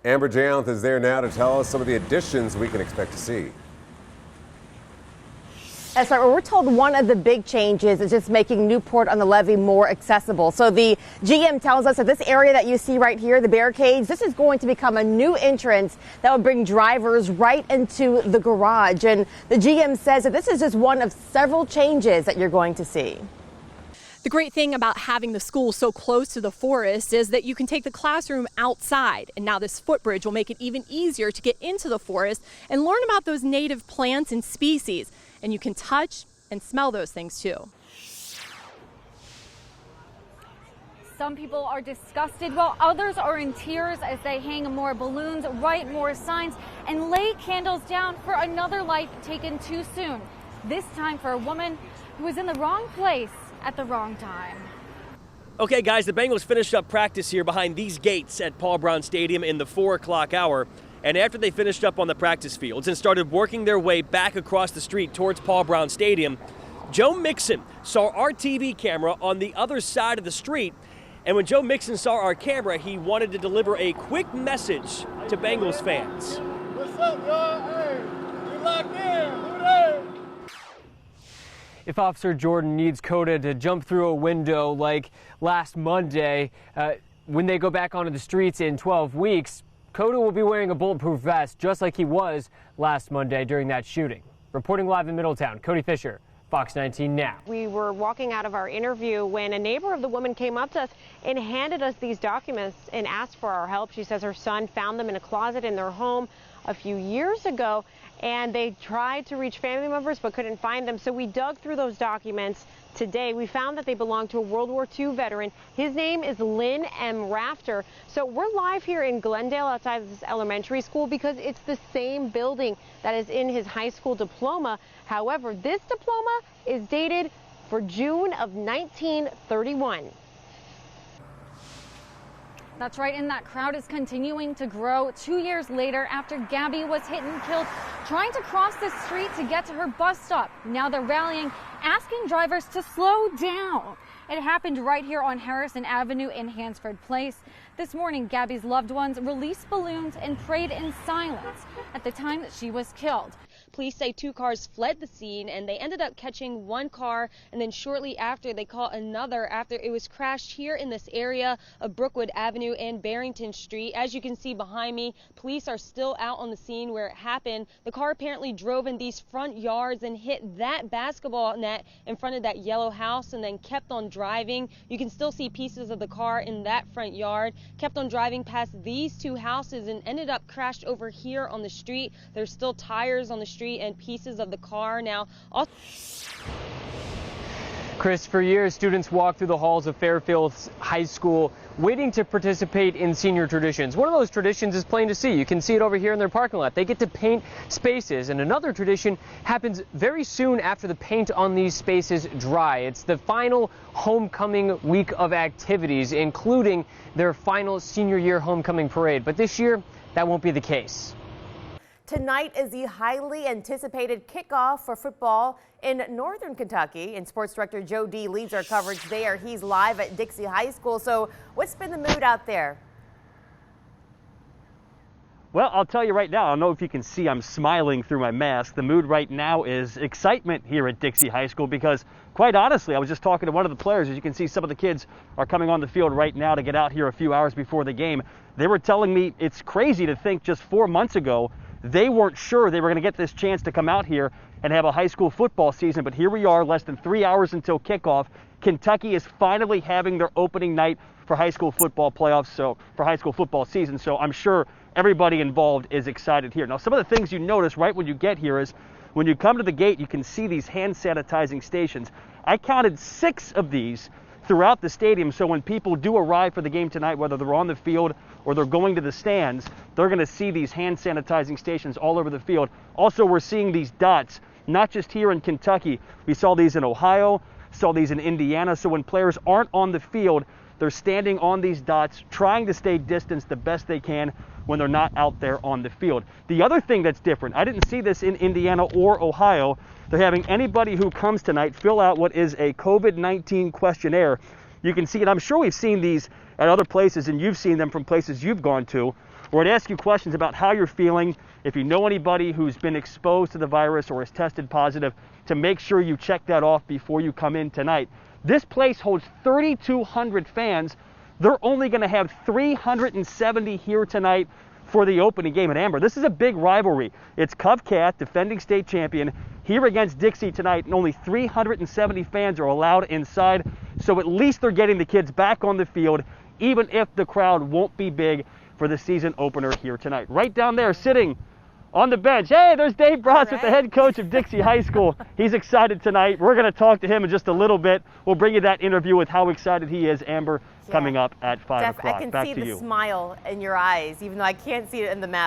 Amber Jayanth is there now to tell us some of the additions we can expect to see. That's right. We're told one of the big changes is just making Newport on the Levee more accessible. So the GM tells us that this area that you see right here, the barricades, this is going to become a new entrance that will bring drivers right into the garage. And the GM says that this is just one of several changes that you're going to see. The great thing about having the school so close to the forest is that you can take the classroom outside, and now this footbridge will make it even easier to get into the forest and learn about those native plants and species. And you can touch and smell those things too. Some people are disgusted while others are in tears as they hang more balloons, write more signs, and lay candles down for another life taken too soon. This time for a woman who was in the wrong place at the wrong time. Okay, guys, the Bengals finished up practice here behind these gates at Paul Brown Stadium in the 4 o'clock hour. And after they finished up on the practice fields and started working their way back across the street towards Paul Brown Stadium, Joe Mixon saw our TV camera on the other side of the street. And when Joe Mixon saw our camera, he wanted to deliver a quick message to Bengals fans. What's up, y'all? Hey, we locked in. Who they? If Officer Jordan needs Coda to jump through a window like last Monday, when they go back onto the streets in 12 weeks, Coda will be wearing a bulletproof vest just like he was last Monday during that shooting. Reporting live in Middletown, Cody Fisher, Fox 19 now. We were walking out of our interview when a neighbor of the woman came up to us and handed us these documents and asked for our help. She says her son found them in a closet in their home a few years ago, and they tried to reach family members but couldn't find them. So we dug through those documents today. We found that they belong to a World War II veteran. His name is Lynn M. Rafter. So we're live here in Glendale outside of this elementary school because it's the same building that is in his high school diploma. However, this diploma is dated for June of 1931. That's right, and that crowd is continuing to grow 2 years later after Gabby was hit and killed trying to cross the street to get to her bus stop. Now they're rallying, asking drivers to slow down. It happened right here on Harrison Avenue in Hansford Place. This morning, Gabby's loved ones released balloons and prayed in silence at the time that she was killed. Police say 2 cars fled the scene and they ended up catching 1 car, and then shortly after they caught another after it was crashed here in this area of Brookwood Avenue and Barrington Street. As you can see behind me, police are still out on the scene where it happened. The car apparently drove in these front yards and hit that basketball net in front of that yellow house and then kept on driving. You can still see pieces of the car in that front yard. Kept on driving past these 2 houses and ended up crashed over here on the street. There's still tires on the street and pieces of the car now. Chris, for years, students walk through the halls of Fairfield High School waiting to participate in senior traditions. One of those traditions is plain to see. You can see it over here in their parking lot. They get to paint spaces, and another tradition happens very soon after the paint on these spaces dry. It's the final homecoming week of activities, including their final senior year homecoming parade. But this year, that won't be the case. Tonight is the highly anticipated kickoff for football in Northern Kentucky, and Sports Director Joe D leads our coverage there. He's live at Dixie High School. So what's been the mood out there? Well, I'll tell you right now, I don't know if you can see I'm smiling through my mask. The mood right now is excitement here at Dixie High School because, quite honestly, I was just talking to one of the players. As you can see, some of the kids are coming on the field right now to get out here a few hours before the game. They were telling me it's crazy to think just 4 months ago they weren't sure they were going to get this chance to come out here and have a high school football season, but here we are, less than 3 hours until kickoff. Kentucky is finally having their opening night for high school football playoffs, so for high school football season, so I'm sure everybody involved is excited here. Now, some of the things you notice right when you get here is when you come to the gate, you can see these hand sanitizing stations. I counted 6 of these throughout the stadium, so when people do arrive for the game tonight, whether they're on the field or they're going to the stands, they're going to see these hand sanitizing stations all over the field. Also, we're seeing these dots, not just here in Kentucky. We saw these in Ohio, saw these in Indiana, so when players aren't on the field, they're standing on these dots, trying to stay distanced the best they can when they're not out there on the field. The other thing that's different, I didn't see this in Indiana or Ohio, they're having anybody who comes tonight fill out what is a COVID-19 questionnaire. You can see it. I'm sure we've seen these at other places, and you've seen them from places you've gone to, where I'd ask you questions about how you're feeling, if you know anybody who's been exposed to the virus or has tested positive, to make sure you check that off before you come in tonight. This place holds 3,200 fans. They're only going to have 370 here tonight for the opening game. And Amber, this is a big rivalry. It's Cov-Cat, defending state champion, here against Dixie tonight, and only 370 fans are allowed inside. So at least they're getting the kids back on the field, even if the crowd won't be big for the season opener here tonight. Right down there, sitting on the bench. Hey, there's Dave Brossett, the head coach of Dixie High School. He's excited tonight. We're going to talk to him in just a little bit. We'll bring you that interview with how excited he is, Amber, coming up at 5 o'clock. I can Back see to the you. smile in your eyes, even though I can't see it in the mask.